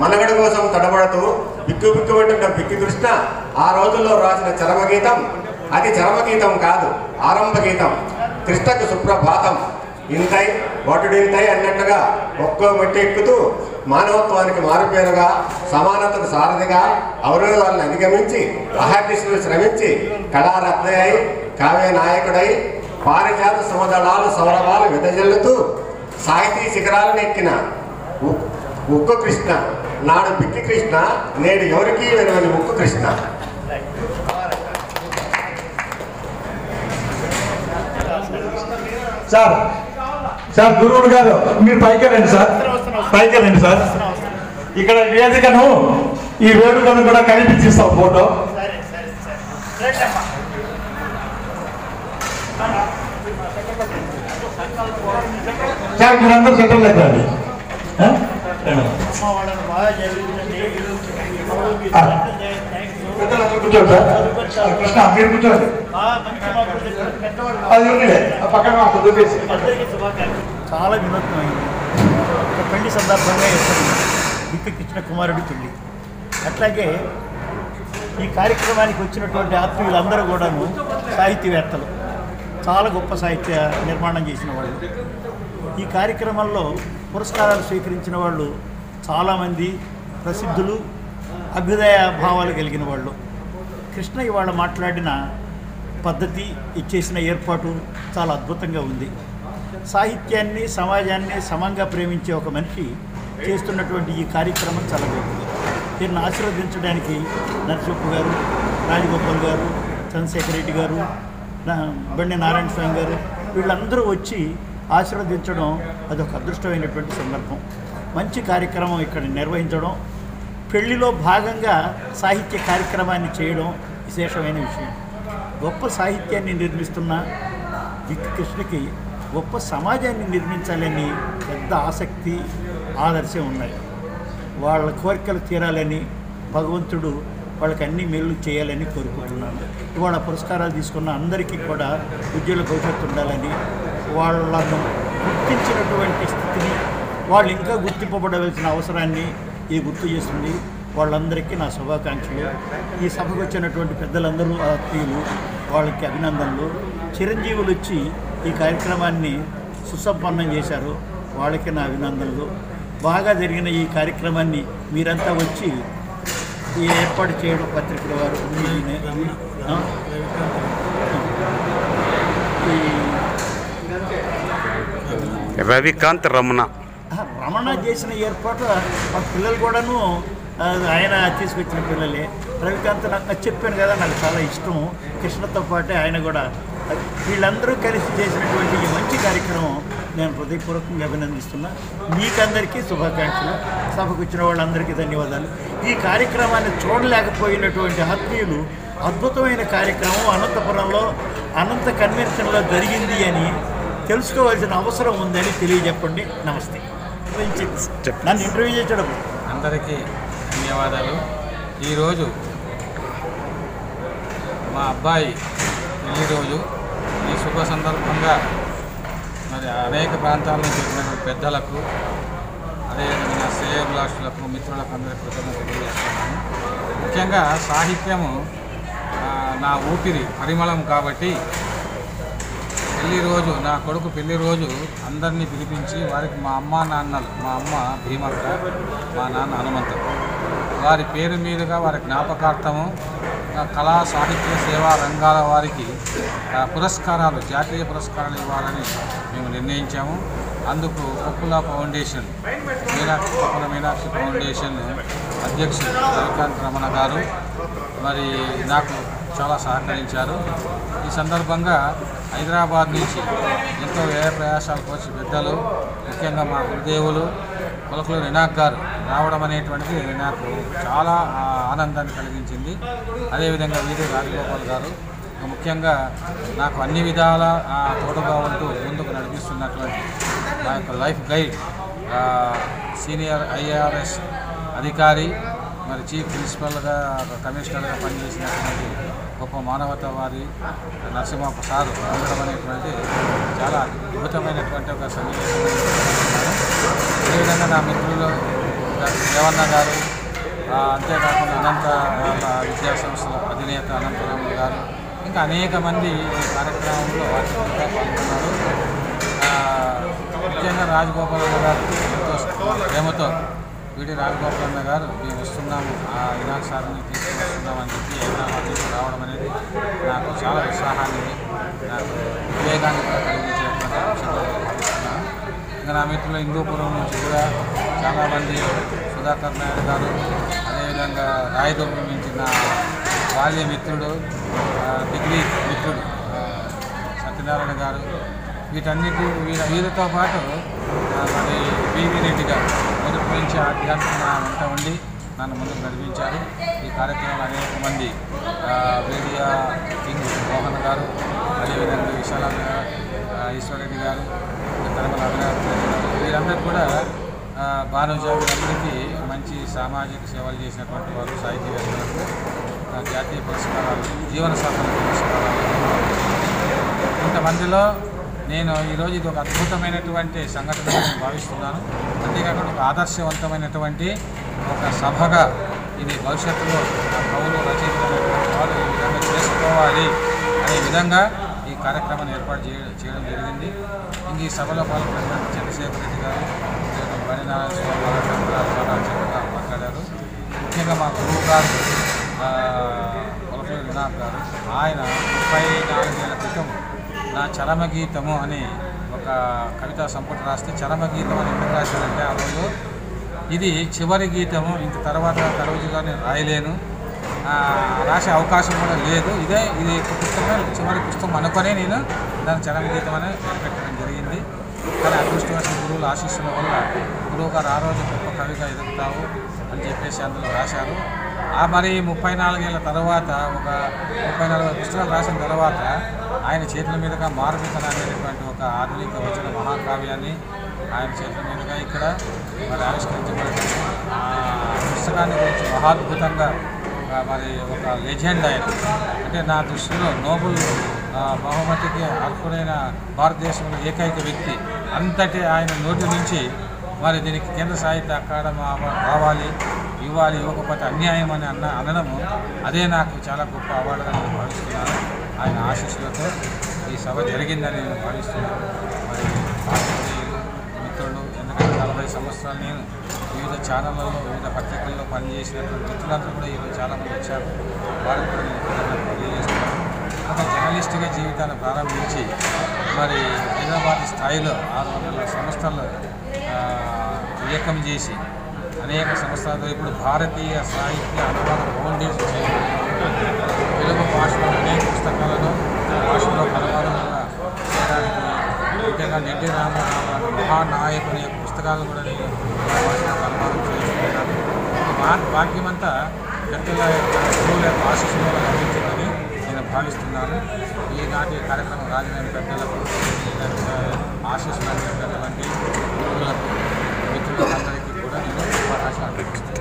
మనగడ కోసం తడబడుతూ బిక్కుబిక్కుమంటున్న బిక్కి కృష్ణ ఆ రోజుల్లో రాసిన చరమగీతం అది చరమగీతం కాదు, ఆరంభ గీతం. కృష్ణకు సుప్రభాతం. ఇంతై వటుడింతై అన్నట్టుగా ఒక్కో మెట్టు ఎక్కుతూ మానవత్వానికి మారుపేరుగా, సమానతకు సారథిగా, అవరోధాలను అధిగమించి అహర్నిశలు శ్రమించి కళారత్నయ్యి కావ్య నాయకుడై పారిజాత సమదళాలు సౌరభాలు వెదజల్లుతూ సాహితీ శిఖరాలను ఎక్కిన ఉక్కు కృష్ణ. నాడు బిక్కి కృష్ణ, నేడు ఎవరికీ వెనువని ఉక్కు కృష్ణ. సార్ సార్ గురువులు గారు మీరు పైకి రండి సార్, పైకి రండి సార్. ఇక్కడ వేదికను ఈ వేడుకను కూడా కనిపించిస్తాం ఫోటో. సార్ మీరందరూ సెంటర్ లేదండి. కూర్చోండి సార్. కృష్ణ మీరు కూర్చోండి. అది పక్కన చాలా వినూత్నమైంది. ఒక పెళ్లి సందర్భంగా చేస్తుంది బిక్కి కృష్ణ కుమారుడి పెళ్లి. అట్లాగే ఈ కార్యక్రమానికి వచ్చినటువంటి ఆత్మీయులందరూ కూడాను సాహితీవేత్తలు, చాలా గొప్ప సాహిత్య నిర్మాణం చేసిన వాళ్ళు. ఈ కార్యక్రమంలో పురస్కారాలు స్వీకరించిన వాళ్ళు చాలామంది ప్రసిద్ధులు, అభ్యుదయ భావాలు కలిగిన వాళ్ళు. కృష్ణ ఇవాళ మాట్లాడిన పద్ధతి, ఇచ్చేసిన ఏర్పాటు చాలా అద్భుతంగా ఉంది. సాహిత్యాన్ని, సమాజాన్ని సమంగా ప్రేమించే ఒక మనిషి చేస్తున్నటువంటి ఈ కార్యక్రమం చాలా గొప్పది. దీన్ని ఆశీర్వదించడానికి నరసింహ గారు, రాజగోపాల్ గారు, చంద్రశేఖర్ రెడ్డి గారు, బండి నారాయణ స్వామి గారు వీళ్ళందరూ వచ్చి ఆశీర్వదించడం అదొక అదృష్టమైనటువంటి సందర్భం. మంచి కార్యక్రమం ఇక్కడ నిర్వహించడం, పెళ్లిలో భాగంగా సాహిత్య కార్యక్రమాన్ని చేయడం విశేషమైన విషయం. గొప్ప సాహిత్యాన్ని నిర్మిస్తున్న బిక్కి కృష్ణకి గొప్ప సమాజాన్ని నిర్మించాలని పెద్ద ఆసక్తి, ఆదర్శం ఉన్నాయి. వాళ్ళ కోరికలు తీరాలని భగవంతుడు వాళ్ళకి అన్ని మేలు చేయాలని కోరుకుంటున్నాను. ఇవాళ పురస్కారాలు తీసుకున్న అందరికీ కూడా ఉద్యోగ భవిష్యత్తు ఉండాలని, వాళ్ళను గుర్తించినటువంటి స్థితిని వాళ్ళు ఇంకా గుర్తింపబడవలసిన అవసరాన్ని ఇది గుర్తు చేస్తుంది. వాళ్ళందరికీ నా శుభాకాంక్షలు. ఈ సభకు వచ్చినటువంటి పెద్దలందరూ ఆత్మీయులు, వాళ్ళకి అభినందనలు. చిరంజీవులు వచ్చి ఈ కార్యక్రమాన్ని సుసంపన్నం చేశారు, వాళ్ళకి నా అభినందనలు. బాగా జరిగిన ఈ కార్యక్రమాన్ని మీరంతా వచ్చి ఈ ఏర్పాటు చేయడం పత్రికల వారు రవికాంత్ రమణ చేసిన ఏర్పాటు మా పిల్లలు కూడాను ఆయన తీసుకొచ్చిన పిల్లలే. రవికాంత్ నాకు చెప్పాను కదా, నాకు చాలా ఇష్టం. కృష్ణతో పాటే ఆయన కూడా. వీళ్ళందరూ కలిసి చేసినటువంటి ఈ మంచి కార్యక్రమం నేను హృదయపూర్వకంగా అభినందిస్తున్నా. మీకందరికీ శుభాకాంక్షలు. సభకు వచ్చిన వాళ్ళందరికీ ధన్యవాదాలు. ఈ కార్యక్రమాన్ని చూడలేకపోయినటువంటి ఆత్మీయులు అద్భుతమైన కార్యక్రమం అనంతపురంలో అనంత కన్వెన్షన్లో జరిగింది అని తెలుసుకోవాల్సిన అవసరం ఉందని తెలియజెప్పండి. నమస్తే. నన్ను ఇంటర్వ్యూ చేయడం అందరికీ ధన్యవాదాలు. ఈరోజు మా అబ్బాయి పెళ్లి రోజు. ఈ శుభ సందర్భంగా మరి అనేక ప్రాంతాల నుంచి వచ్చిన పెద్దలకు, అదేవిధంగా శ్రేయోభిలాషులకు, మిత్రులకు అందరికీ కృతజ్ఞతలు తెలియజేస్తున్నాను. ముఖ్యంగా సాహిత్యము నా ఊపిరి, పరిమళం కాబట్టి పెళ్లి రోజు, నా కొడుకు పెళ్లి రోజు అందరినీ పిలిపించి వారికి మా అమ్మ నాన్నలు, మా అమ్మ భీమక్క, మా నాన్న హనుమంత, వారి పేరు మీదుగా వారి జ్ఞాపకార్థము కళా సాహిత్య సేవా రంగాల వారికి పురస్కారాలు, జాతీయ పురస్కారాలు ఇవ్వాలని మేము నిర్ణయించాము. అందుకు కొప్పుల ఫౌండేషన్, మీనాక్షి ఫౌండేషన్ అధ్యక్షుడు రవికాంత్ రమణ గారు మరి నాకు చాలా సహకరించారు. ఈ సందర్భంగా హైదరాబాద్ నుంచి ఎంతో వ్యయ ప్రయాసాలకు వచ్చి పెద్దలు, ముఖ్యంగా మా గురుదేవులు కొలకుల వినాయక్ గారు రావడం అనేటువంటిది నాకు చాలా ఆనందాన్ని కలిగించింది. అదేవిధంగా వీరి రాజగోపాల్ గారు ముఖ్యంగా నాకు అన్ని విధాల తోడుగా ఉంటూ ముందుకు నడిపిస్తున్నటువంటి నా యొక్క లైఫ్ గైడ్, సీనియర్ ఐఆర్ఎస్ అధికారి, మరి చీఫ్ ప్రిన్సిపల్గా, కమిషనర్గా పనిచేసినటువంటి గొప్ప మానవతావాది నరసింహ ప్రసాద్ ఉండడం అనేటువంటి చాలా అద్భుతమైనటువంటి ఒక సన్నివేశం. అదేవిధంగా నా మిత్రులు రేవన్న గారు, అంతేకాకుండా అనంత విద్యా సంస్థల అధినేత అనంతరాములు గారు, ఇంకా అనేక మంది ఈ కార్యక్రమంలో అతిథులుగా పాల్గొన్నారు. ముఖ్యంగా రాజగోపాలన్న గారు ఎంతో ప్రేమతో వీడి రాజగోపాలన్న గారు మేము వస్తున్నాము, ఆ ఇనాక్ సార్ని తీసుకుని వస్తున్నామని చెప్పి హైదరాబాద్ రావడం అనేది నాకు చాలా ఉత్సాహాన్ని, నాకు వివేకాన్ని కూడా కలిగించినటువంటి అంశంగా భావిస్తున్నాను. ఇంకా నా మిత్రులు హిందూపురం నుంచి కూడా చాలామంది, సుధాకర్ నాయుడు గారు, అదేవిధంగా రాయదుర్గం నుంచి నా బాల్య మిత్రుడు, డిగ్రీ మిత్రుడు సత్యనారాయణ గారు, వీరితో పాటు మరి బీవీ రెడ్డి గారు మొదటి నుంచి ఆధ్యాత్మిక వెంట ఉండి నన్ను ముందుకు నడిపించారు. ఈ కార్యక్రమంలో అనేక మంది మీడియా కింగ్ మోహన్ గారు, అదేవిధంగా విశాల ఈశ్వరరెడ్డి గారు, తిరుమల అభిరాజ్ గారు, వీరందరూ కూడా భానుజా వీరందరికీ మంచి సామాజిక సేవలు చేసినటువంటి వారు, సాహితీవేత్తలకు జాతీయ పురస్కారాలు, జీవన సాధన పురస్కారాలు. ఇంతమందిలో నేను ఈరోజు ఇది ఒక అద్భుతమైనటువంటి సంఘటనగా నేను భావిస్తున్నాను. అంతేకాకుండా ఒక ఆదర్శవంతమైనటువంటి ఒక సభగా ఇది భవిష్యత్తులో కవులు రచయితలైనటువంటి వాళ్ళు ఈ విధంగా చేసుకోవాలి అనే విధంగా ఈ కార్యక్రమాన్ని ఏర్పాటు చేయడం జరిగింది. ఇంక ఈ సభలో పాల్గొన్నటువంటి చంద్రశేఖర్ రెడ్డి గారు, బడినారాయణ స్వామి గారు చాలా చక్కగా మాట్లాడారు. ముఖ్యంగా మా గురువు గారు కొలపల్లి వినాయక్ గారు, ఆయన 34 ఏళ్ల క్రితం నా చరమగీతము అని ఒక కవితా సంపుటి రాస్తే, చరమగీతం అని ఎందుకు రాశారంటే ఆ రోజు ఇది చివరి గీతము, ఇంక తర్వాత తరచుగా నేను రాయలేను, రాసే అవకాశం కూడా లేదు, ఇది పుస్తకం చివరి పుస్తకం అనుకొని నేను దాని చరమగీతం అని పెట్టడం జరిగింది. కానీ అదృష్టవశాత్తు గురువుల ఆశీస్సుల వల్ల గురువు గారు ఆ రోజు గొప్ప కవిగా ఎదుగుతావు అని చెప్పేసి అందులో రాశారు. మరి 34 ఏళ్ళ తర్వాత, ఒక 30-40 పుస్తకాలు రాసిన తర్వాత ఆయన చేతుల మీదుగా మారుమితన అనేటువంటి ఒక ఆధునిక వచన మహాకావ్యాన్ని ఆయన చేతుల మీదుగా ఇక్కడ మరి ఆవిష్కరించబడింది. ఆ పుస్తకాన్ని గురించి మహాద్భుతంగా మరి ఒక లెజెండ్ ఆయన, అంటే నా దృష్టిలో నోబెల్ బహుమతికి అర్హుడైన భారతదేశంలో ఏకైక వ్యక్తి. అంతటి ఆయన నోటి నుంచి మరి దీనికి కేంద్ర సాహిత్య అకాడమీ రావాలి, ఇవ్వకపోతే అన్యాయం అని అనడము అదే నాకు చాలా గొప్ప అవార్డుగా నేను భావిస్తున్నాను. ఆయన ఆశీస్సులతో ఈ సభ జరిగిందని నేను భావిస్తున్నాను. మరి మిత్రులు, ఎందుకంటే 40 సంవత్సరాలు నేను వివిధ ఛానళ్ళలో, వివిధ పత్రికల్లో పనిచేసినటువంటి మిత్రులందరూ కూడా ఈరోజు చాలామంది వచ్చారు. వారికి కూడా నేను తెలియజేస్తున్నాను. ఒక జర్నలిస్ట్గా జీవితాన్ని ప్రారంభించి మరి హైదరాబాద్ స్థాయిలో 600 సంస్థల్లో ఏకం చేసి అనేక సంస్థలతో ఇప్పుడు భారతీయ సాహిత్య అనువాద ఫౌండేషన్ తెలుగు భాషలో అనేక పుస్తకాలను భాషలో అనువాదంగా చేయడానికి, ముఖ్యంగా నెడ్డి రామారావు మహానాయకుని యొక్క పుస్తకాలను కూడా నేను భాషలో అనువాదం చేసుకుంటున్నాను. భాగ్యమంతా పెద్దల యొక్క గురువుల యొక్క ఆశీస్సులో లభించిందని నేను భావిస్తున్నాను. ఈనాటి కార్యక్రమం రాజధాని పెద్దలకు, ఆశీస్సులు అందించినటువంటి గురువులకు, మిత్రులందరికీ కూడా నేను శుభాకాంక్షలు అర్పిస్తున్నాను.